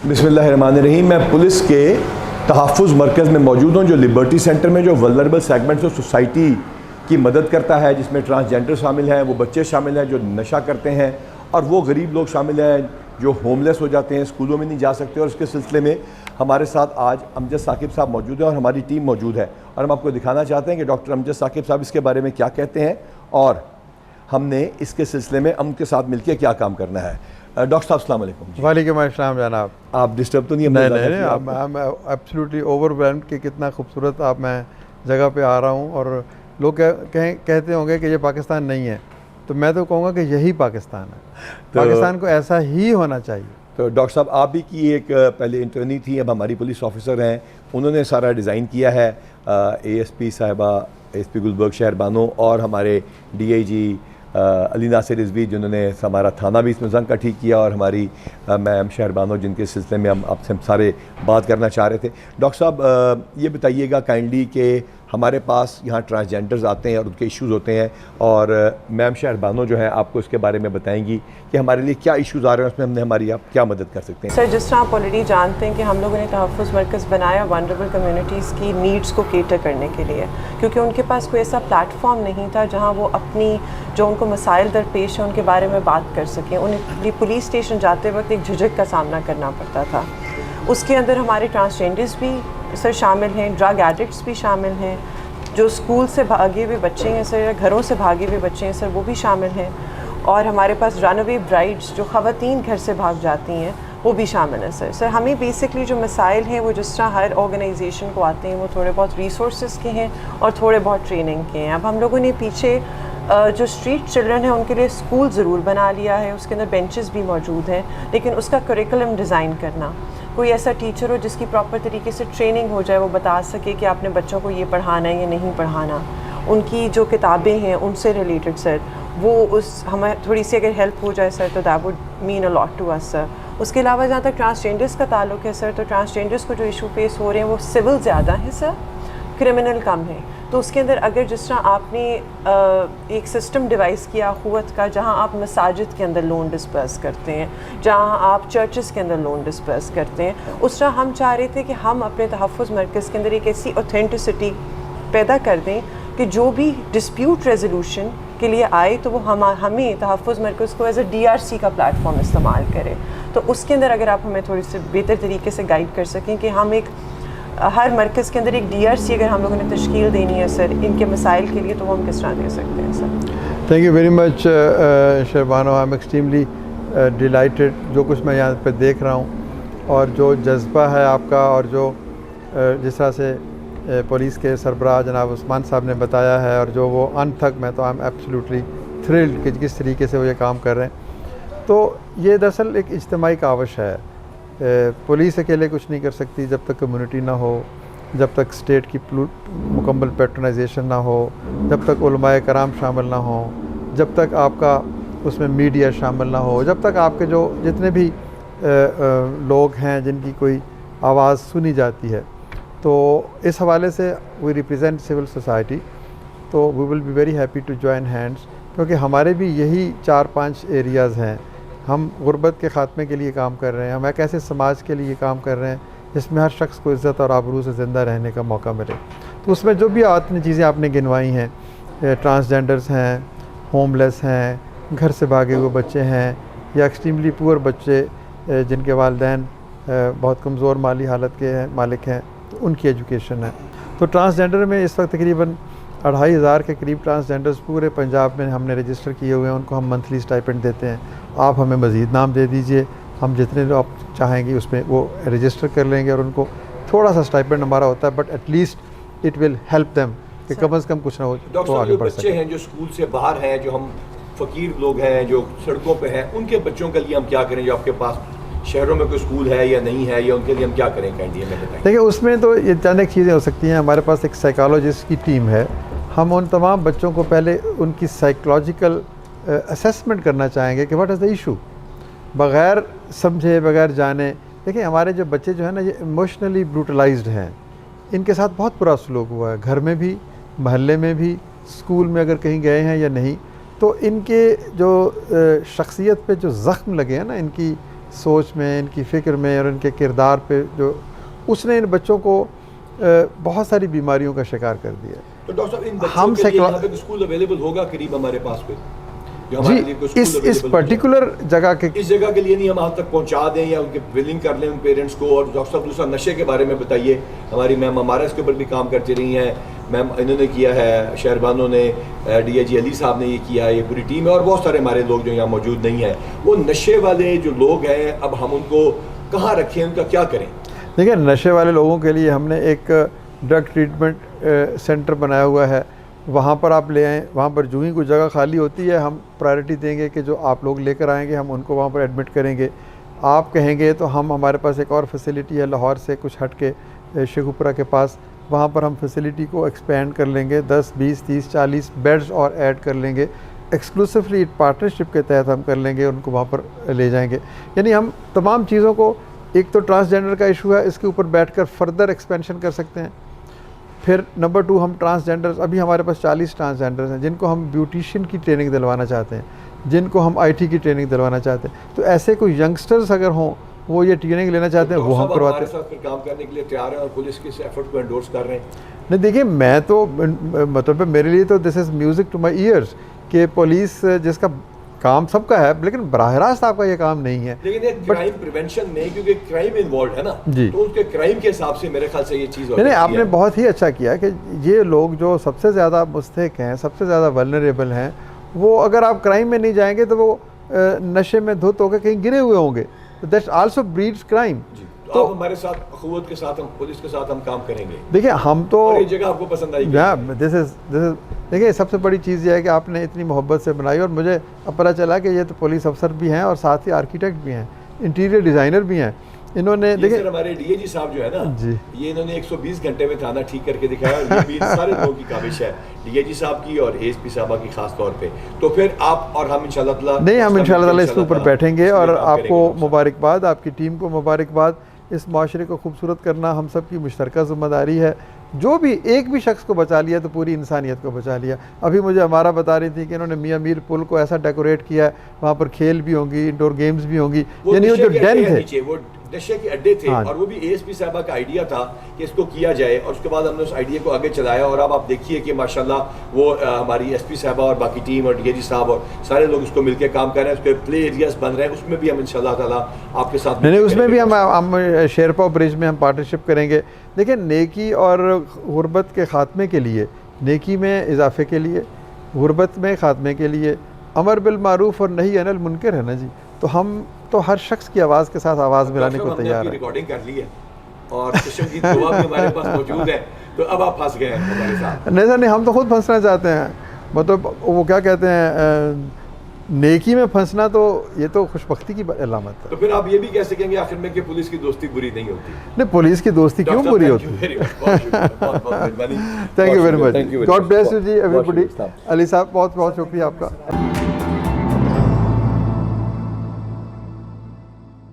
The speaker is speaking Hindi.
बिस्मिल्लाहिर्रहमानिर्रहीम। मैं पुलिस के तहफ़्फ़ुज़ मरकज़ में मौजूद हूँ, जो लिबर्टी सेंटर में जो वल्नरेबल सेगमेंट्स ऑफ सोसाइटी की मदद करता है, जिसमें ट्रांसजेंडर शामिल हैं, वो बच्चे शामिल हैं जो नशा करते हैं, और वो गरीब लोग शामिल हैं जो होमलेस हो जाते हैं, स्कूलों में नहीं जा सकते। और इसके सिलसिले में हमारे साथ आज अमजद साकिब साहब मौजूद हैं और हमारी टीम मौजूद है, और हम आपको दिखाना चाहते हैं कि डॉक्टर अमजद साकिब साहब इसके बारे में क्या कहते हैं और हमने इसके सिलसिले में उनके साथ मिलकर क्या काम करना है। डॉक्टर साहब अस्सलाम वालेकुम। वालेकुम अस्सलाम जनाब। आप डिस्टर्ब तो नहीं? नहीं, आई एम एब्सोल्युटली ओवरवेल्म्ड कि कितना खूबसूरत आप मैं जगह पे आ रहा हूँ, और लोग कहते होंगे कि ये पाकिस्तान नहीं है, तो मैं तो कहूँगा कि यही पाकिस्तान है। पाकिस्तान को ऐसा ही होना चाहिए। तो डॉक्टर साहब, आप भी की एक पहले इंटर्नी थी, अब हमारी पुलिस ऑफिसर हैं, उन्होंने सारा डिज़ाइन किया है। ASP साहिबा, ASP गुलबर्ग शहरबानो, और हमारे DIG अली नासिर रिजवी, जिन्होंने हमारा थाना भी इसमें जंग का ठीक किया, और हमारी मैम शहरबानो, जिनके सिलसिले में हम आपसे सारे बात करना चाह रहे थे। डॉक्टर साहब, ये बताइएगा काइंडली कि हमारे पास यहाँ ट्रांसजेंडर्स आते हैं और उनके इश्यूज़ होते हैं, और मैम शहरबानो जो है आपको इसके बारे में बताएंगी कि हमारे लिए क्या इश्यूज़ आ रहे हैं, उसमें हमने हमारी आप क्या मदद कर सकते हैं। सर, जिस तरह आप ऑलरेडी जानते हैं कि हम लोगों ने तहफ़्फ़ुज़ मरकज़ बनाया वनरेबल कम्युनिटीज़ की नीड्स को केटर करने के लिए, क्योंकि उनके पास कोई ऐसा प्लेटफॉर्म नहीं था जहाँ वो अपनी जो उनको मसाइल दरपेश हैं उनके बारे में बात कर सकें। उन्हें पुलिस स्टेशन जाते वक्त एक झिझक का सामना करना पड़ता था। उसके अंदर हमारे ट्रांसजेंडर्स भी सर शामिल हैं, ड्रग एडिक्ट्स भी शामिल हैं, जो स्कूल से भागे हुए बच्चे हैं सर, घरों से भागे हुए बच्चे हैं सर, वो भी शामिल हैं, और हमारे पास रनअवे ब्राइड्स जो ख़वातीन घर से भाग जाती हैं वो भी शामिल है सर। सर, हमें बेसिकली जो मसाइल हैं वो जिस तरह हर ऑर्गेनाइजेशन को आते हैं, वो थोड़े बहुत रिसोर्सेज के हैं और थोड़े बहुत ट्रेनिंग के हैं। अब हम लोगों ने पीछे जो स्ट्रीट चिल्ड्रन है उनके लिए स्कूल ज़रूर बना लिया है, उसके अंदर बेंचेस भी मौजूद हैं, लेकिन उसका करिकुलम डिज़ाइन करना, कोई ऐसा टीचर हो जिसकी प्रॉपर तरीके से ट्रेनिंग हो जाए, वो बता सके कि आपने बच्चों को ये पढ़ाना है या नहीं पढ़ाना, उनकी जो किताबें हैं उनसे रिलेटेड सर, वो उस हमें थोड़ी सी अगर हेल्प हो जाए सर, तो that would mean a lot to us sir. उसके अलावा जहाँ तक ट्रांसजेंडर्स का ताल्लुक है सर, तो ट्रांसजेंडर्स को जो इशू फेस हो रहे हैं वो सिविल ज़्यादा हैं सर, क्रिमिनल कम है। तो उसके अंदर अगर जिस तरह आपने एक सिस्टम डिवाइस किया क़ुव्वत का, जहाँ आप मसाजिद के अंदर लोन डिस्पर्स करते हैं, जहाँ आप चर्चेस के अंदर लोन डिस्पर्स करते हैं, उस तरह हम चाह रहे थे कि हम अपने तहफ़्फ़ुज़ मरकज़ के अंदर एक ऐसी ऑथेंटिसिटी पैदा कर दें कि जो भी डिस्प्यूट रेजोल्यूशन के लिए आए तो वो हमें तहफ़्फ़ुज़ मरकज़ को एज अ DRC का प्लेटफॉर्म इस्तेमाल करें। तो उसके अंदर अगर आप हमें थोड़ी सी बेहतर तरीके से गाइड कर सकें कि हम एक हर मरकज़ के अंदर एक DRC अगर हम लोगों ने तश्कील देनी है सर इनके मसाइल के लिए, तो वो हम किस तरह दे सकते हैं sir? Thank you very much Shehrbano. I am extremely delighted जो कुछ मैं यहाँ पे देख रहा हूँ, और जो जज्बा है आपका, और जो जिस तरह से पुलिस के सरबराह जनाब उस्मान साहब ने बताया है, और जो वो अनथक, मैं तो आई एम एब्सोल्युटली थ्रिल्ड कि किस तरीके से वो ये काम कर रहे हैं। तो ये दरअसल एक इज्तिमाई काविश है। पुलिस अकेले कुछ नहीं कर सकती जब तक कम्युनिटी ना हो, जब तक स्टेट की मुकम्मल पैट्रोनाइजेशन ना हो, जब तक उलमाए कराम शामिल ना हो, जब तक आपका उसमें मीडिया शामिल ना हो, जब तक आपके जो जितने भी लोग हैं जिनकी कोई आवाज़ सुनी जाती है। तो इस हवाले से वी रिप्रेजेंट सिविल सोसाइटी, तो we will be very happy to join hands, क्योंकि हमारे भी यही 4-5 एरियाज़ हैं। हम गुर्बत के ख़ात्मे के लिए काम कर रहे हैं, हम एक ऐसे समाज के लिए काम कर रहे हैं जिसमें हर शख्स को इज़्ज़त और आबरू से ज़िंदा रहने का मौका मिले। तो उसमें जो भी आपने चीज़ें आपने गिनवाई हैं, ट्रांसजेंडर्स हैं, होमलेस हैं, घर से भागे हुए बच्चे हैं, या एक्सट्रीमली पुअर बच्चे जिनके वालिदैन बहुत कमज़ोर माली हालत के हैं, मालिक हैं, तो उनकी एजुकेशन है। तो ट्रांसजेंडर में इस वक्त तकरीबन 2500 के करीब ट्रांसजेंडर्स पूरे पंजाब में हमने रजिस्टर किए हुए हैं, उनको हम मंथली स्टाइपेंड देते हैं। आप हमें मज़ीद नाम दे दीजिए, हम जितने आप चाहेंगे उसमें वो रजिस्टर कर लेंगे, और उनको थोड़ा सा स्टाइपेंड हमारा होता है, but at least it will help them कि कम से कम कुछ ना हो तो आगे बढ़ सके। बच्चे हैं जो स्कूल से बाहर हैं, जो हम फ़कीर लोग हैं, जो सड़कों पे हैं, उनके बच्चों के लिए हम क्या करें? जो आपके पास शहरों में कोई स्कूल है या नहीं है, या उनके लिए हम क्या करें? कैंडी में बताएं। देखिए, उसमें तो ये अचानक चीज़ें हो सकती हैं। हमारे पास एक साइकोलॉजिस्ट की टीम है, हम उन तमाम बच्चों को पहले उनकी साइकोलॉजिकल असेसमेंट करना चाहेंगे कि व्हाट इज़ द इशू, बग़ैर समझे, बग़ैर जाने। देखिए, हमारे जो बच्चे जो है ना, ये इमोशनली ब्रूटलाइज्ड हैं, इनके साथ बहुत बुरा सलूक हुआ है, घर में भी, महल्ले में भी, स्कूल में अगर कहीं गए हैं या नहीं। तो इनके जो शख्सियत पे जो ज़ख्म लगे हैं ना, इनकी सोच में, इनकी फ़िक्र में और इनके किरदार पे जो उसने इन बच्चों को बहुत सारी बीमारियों का शिकार कर दिया। तो डॉक्टर साहब इन बच्चों के लिए यहाँ पे स्कूल अवेलेबल होगा करीब हमारे पास पे? जी, इस पर्टिकुलर जगह के इस जगह के लिए नहीं हम वहाँ तक पहुँचा दें या उनके विलिंग कर लें उन पेरेंट्स को। और डॉक्टर साहब दूसरा नशे के बारे में बताइए, हमारी मैम हमारा इसके ऊपर भी काम करती रही हैं, मैम इन्होंने किया है, शहरबानों ने, DIG अली साहब ने ये किया है, ये पूरी टीम है और बहुत सारे हमारे लोग जो यहाँ मौजूद नहीं हैं। वो नशे वाले जो लोग हैं अब हम उनको कहाँ रखें, उनका क्या करें? देखिए, नशे वाले लोगों के लिए हमने एक ड्रग ट्रीटमेंट सेंटर बनाया हुआ है, वहाँ पर आप ले आएँ। वहाँ पर जो ही कोई जगह खाली होती है हम प्रायोरिटी देंगे कि जो आप लोग लेकर आएंगे हम उनको वहाँ पर एडमिट करेंगे। आप कहेंगे तो हम हमारे पास एक और फैसिलिटी है लाहौर से कुछ हट के शेखुपुरा के पास, वहाँ पर हम फैसिलिटी को एक्सपेंड कर लेंगे, 10, 20, 30, 40 बेड्स और ऐड कर लेंगे। एक्सक्लूसिवली पार्टनरशिप के तहत हम कर लेंगे, उनको वहाँ पर ले जाएंगे। यानी हम तमाम चीज़ों को, एक तो ट्रांसजेंडर का इशू है, इसके ऊपर बैठकर फर्दर एक्सपेंशन कर सकते हैं। फिर नंबर 2 हम ट्रांसजेंडर्स, अभी हमारे पास 40 ट्रांसजेंडर्स हैं जिनको हम ब्यूटिशियन की ट्रेनिंग दिलवाना चाहते हैं, जिनको हम IT की ट्रेनिंग दिलवाना चाहते हैं। तो ऐसे कोई यंगस्टर्स अगर हों वो ये ट्रेनिंग लेना चाहते हैं, वो हम करवाते हैं। हमारे साथ फिर काम करने के लिए तैयार हैं और पुलिस के इस एफर्ट को एंडोर्स कर रहे हैं। नहीं, देखिए, मैं तो मतलब मेरे लिए तो this is music to my ears कि पुलिस जिसका काम सबका है लेकिन बराह रास्त आपका ये काम नहीं है। लेकिन एक क्राइम प्रिवेंशन में क्योंकि क्राइम इन्वॉल्व है ना जी, तो उसके क्राइम के हिसाब से मेरे ख्याल से ये चीज़ नहीं, आपने बहुत ही अच्छा किया कि ये लोग जो सबसे ज़्यादा मुस्तहिक हैं, सबसे ज़्यादा वल्नरेबल हैं, वो अगर आप क्राइम में नहीं जाएंगे तो वो नशे में धुत होकर कहीं गिरे हुए होंगे, तो दैट्स आल्सो ब्रीड्स क्राइम। तो आप हमारे साथ अखुवत के साथ, हम पुलिस के साथ हम काम करेंगे। देखिए, हम तो और ये जगह आपको पसंद आई? दिस इज देखिए, सबसे बड़ी चीज़ ये है कि आपने इतनी मोहब्बत से बनाई और मुझे अब पता चला कि ये तो पुलिस अफसर भी हैं और साथ ही आर्किटेक्ट भी हैं, इंटीरियर डिज़ाइनर भी हैं। इन्होंने देखिए हमारे DIG साहब जो है ना जी, ये इन्होंने 120 घंटे में थाना ठीक करके दिखाया और ये भी सारे लोगों की काबिश है, DIG साहब की और ASP साहबा की खास तौर पे। तो फिर आप और हम इंशाल्लाह ताला नहीं, हम इंशाल्लाह ताला इसके ऊपर बैठेंगे और आपको मुबारकबाद, आपकी टीम को मुबारकबाद। इस माशरे को खूबसूरत करना हम सब की मुश्तरका ज़िम्मेदारी है। जो भी एक भी शख्स को बचा लिया तो पूरी इंसानियत को बचा लिया। अभी मुझे हमारा बता रही थी कि इन्होंने मियाँ मीर पुल को ऐसा डेकोरेट किया है, वहाँ पर खेल भी होंगी, इंडोर गेम्स भी होंगी, यानी वो जो डेन थे, वो नशे के अड्डे थे। और वो भी ASP साहबा का आइडिया था कि इसको किया जाए और उसके बाद हमने उस आइडिया को आगे चलाया और अब आप देखिए कि माशाल्लाह वो हमारी SP साहबा और बाकी टीम और DIG साहब और सारे लोग उसको मिलकर काम कर रहे हैं। उसके प्ले एरियाज बन रहे हैं, उसमें भी हम इंशाल्लाह ताला आपके साथ नहीं, उसमें भी हम शेरपा ब्रिज में हम पार्टनरशिप करेंगे। देखिए, नेकी और गुर्बत के ख़ात्मे के लिए, नेकी में इजाफे के लिए, गुर्बत में ख़ात्मे के लिए अमर बिल मारूफ और नही अनिल मुनकर है ना जी, तो हम तो हर शख्स की आवाज़ के साथ आवाज़ मिलाने को तैयार है। रिकॉर्डिंग कर ली है और किस्म की दुआ भी हमारे पास मौजूद है, तो अब आप फंस गए हैं हमारे साथ। नहीं सर, नहीं, हम तो खुद फंसना चाहते हैं। मतलब वो क्या कहते हैं, नेकी में फंसना तो ये तो खुशबख्ती की अलामत है। तो फिर आप ये भी कह सकेंगे आखिर में कि पुलिस की दोस्ती बुरी नहीं होती? नहीं, पुलिस की दोस्ती क्यों बुरी होती है? Thank you very much, God bless you ji everybody. Ali साहब, बहुत बहुत शुक्रिया आपका।